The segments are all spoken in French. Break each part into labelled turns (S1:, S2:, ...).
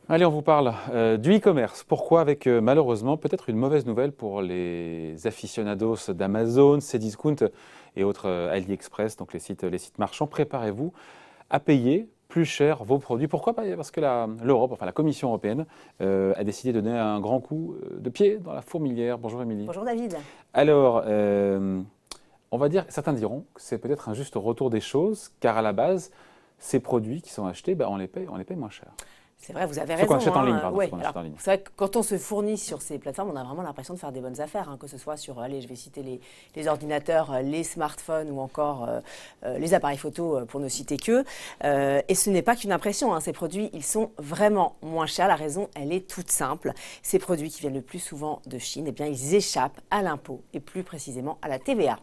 S1: Allez, on vous parle du e-commerce. Pourquoi? Avec malheureusement peut-être une mauvaise nouvelle pour les aficionados d'Amazon, Cdiscount et autres AliExpress, donc les sites marchands. Préparez-vous à payer plus cher vos produits. Pourquoi? Parce que l'Europe, enfin la Commission européenne, a décidé de donner un grand coup de pied dans la fourmilière. Bonjour Émilie.
S2: Bonjour David.
S1: Alors, on va dire, certains diront que c'est peut-être un juste retour des choses, car à la base, ces produits qui sont achetés, on les paye moins cher.
S2: C'est vrai, vous avez
S1: Ceux
S2: raison.
S1: qu'on achète en ligne, pardon.
S2: Ouais.
S1: Ceux qu'on achète en ligne.
S2: C'est vrai que quand on se fournit sur ces plateformes, on a vraiment l'impression de faire des bonnes affaires, que ce soit sur, allez, je vais citer les ordinateurs, les smartphones ou encore les appareils photo pour ne citer que. Et ce n'est pas qu'une impression, ces produits, ils sont vraiment moins chers. La raison, elle est toute simple. Ces produits qui viennent le plus souvent de Chine, eh bien, ils échappent à l'impôt et plus précisément à la TVA.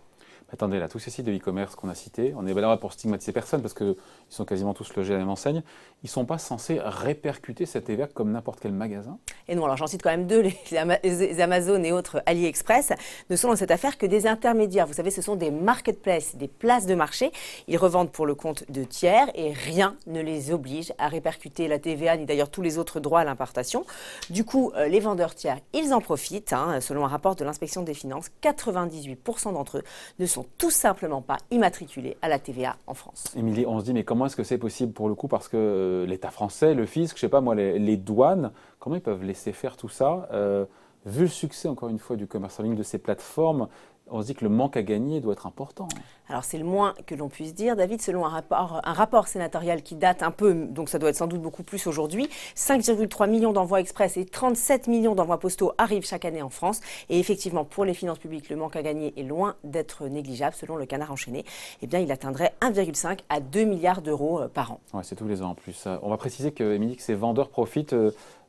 S1: Attendez, là, tous ces sites de e-commerce qu'on a cités, on est là pour stigmatiser personne parce qu'ils sont quasiment tous logés à la même enseigne. Ils ne sont pas censés répercuter cette TVA comme n'importe quel magasin?
S2: Et non, alors j'en cite quand même deux, les Amazon et autres AliExpress ne sont dans cette affaire que des intermédiaires. Vous savez, ce sont des marketplaces, des places de marché. Ils revendent pour le compte de tiers et rien ne les oblige à répercuter la TVA ni d'ailleurs tous les autres droits à l'importation. Du coup, les vendeurs tiers, ils en profitent. Selon un rapport de l'inspection des finances, 98% d'entre eux ne sont tout simplement pas immatriculés à la TVA en France.
S1: Émilie, on se dit, mais comment est-ce que c'est possible pour le coup? Parce que l'État français, le fisc, je sais pas moi, les douanes, comment ils peuvent laisser faire tout ça? Vu le succès, encore une fois, du commerce en ligne, de ces plateformes, on se dit que le manque à gagner doit être important.
S2: Alors c'est le moins que l'on puisse dire, David, selon un rapport sénatorial qui date un peu, donc ça doit être sans doute beaucoup plus aujourd'hui, 5,3 millions d'envois express et 37 millions d'envois postaux arrivent chaque année en France. Et effectivement, pour les finances publiques, le manque à gagner est loin d'être négligeable. Selon le Canard enchaîné, eh bien, il atteindrait 1,5 à 2 milliards d'euros par an.
S1: Ouais, c'est tous les ans en plus. On va préciser que, Émilie, que ces vendeurs profitent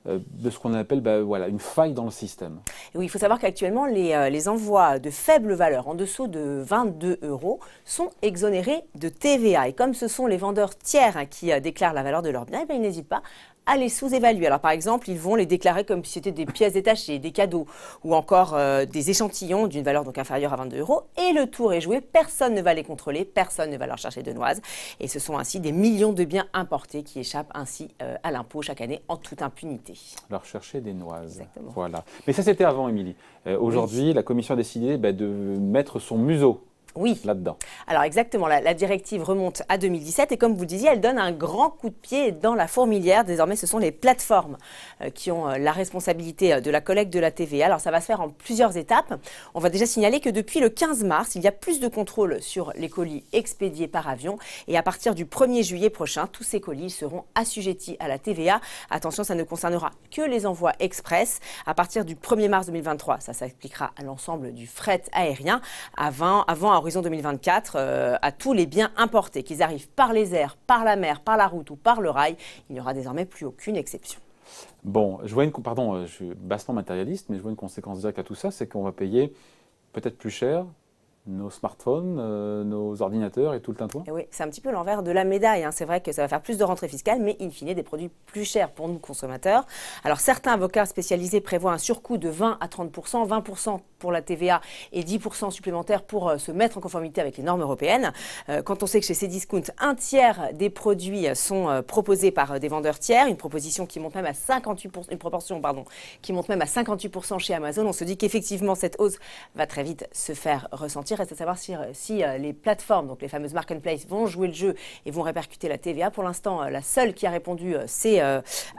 S1: de ce qu'on appelle voilà, une faille dans le système.
S2: Et oui, il faut savoir qu'actuellement, les envois de faible valeur, en dessous de 22 euros, sont exonérés de TVA. Et comme ce sont les vendeurs tiers qui déclarent la valeur de leurs biens, ils n'hésitent pas à les sous-évaluer. Alors par exemple, ils vont les déclarer comme si c'était des pièces détachées, des cadeaux ou encore des échantillons d'une valeur donc inférieure à 22 euros. Et le tour est joué, personne ne va les contrôler, personne ne va leur chercher de noises. Et ce sont ainsi des millions de biens importés qui échappent ainsi à l'impôt chaque année en toute impunité.
S1: Leur chercher des noises.
S2: Exactement.
S1: Voilà. Mais ça, c'était avant, Émilie. Aujourd'hui, oui. La Commission a décidé de mettre son museau.
S2: Oui.
S1: Là-dedans.
S2: Alors exactement, la directive remonte à 2017 et comme vous le disiez, elle donne un grand coup de pied dans la fourmilière. Désormais, ce sont les plateformes qui ont la responsabilité de la collecte de la TVA. Alors ça va se faire en plusieurs étapes. On va déjà signaler que depuis le 15 mars, il y a plus de contrôle sur les colis expédiés par avion. Et à partir du 1er juillet prochain, tous ces colis seront assujettis à la TVA. Attention, ça ne concernera que les envois express. À partir du 1er mars 2023, ça s'appliquera à l'ensemble du fret aérien. Avant à horizon 2024, à tous les biens importés, qu'ils arrivent par les airs, par la mer, par la route ou par le rail, il n'y aura désormais plus aucune exception.
S1: Bon, je suis bassement matérialiste, mais je vois une conséquence directe à tout ça, c'est qu'on va payer peut-être plus cher nos smartphones, nos ordinateurs et tout le tintouin.
S2: Et oui, c'est un petit peu l'envers de la médaille. C'est vrai que ça va faire plus de rentrées fiscales, mais in fine, des produits plus chers pour nous consommateurs. Alors, certains avocats spécialisés prévoient un surcoût de 20 à 30%, 20% pour la TVA et 10% supplémentaires pour se mettre en conformité avec les normes européennes. Quand on sait que chez Cdiscount, un tiers des produits sont proposés par des vendeurs tiers, une proposition qui monte même à 58%, une proportion, pardon, qui monte même à 58% chez Amazon, on se dit qu'effectivement, cette hausse va très vite se faire ressentir. Reste à savoir si les plateformes, donc les fameuses marketplaces, vont jouer le jeu et vont répercuter la TVA. Pour l'instant, la seule qui a répondu, c'est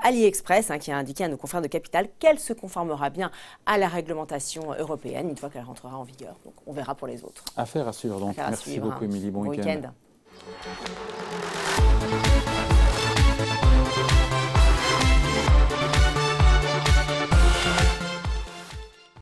S2: AliExpress, qui a indiqué à nos confrères de Capital qu'elle se conformera bien à la réglementation européenne une fois qu'elle rentrera en vigueur. Donc on verra pour les autres.
S1: Affaire à suivre donc. Merci beaucoup Émilie, bon week-end.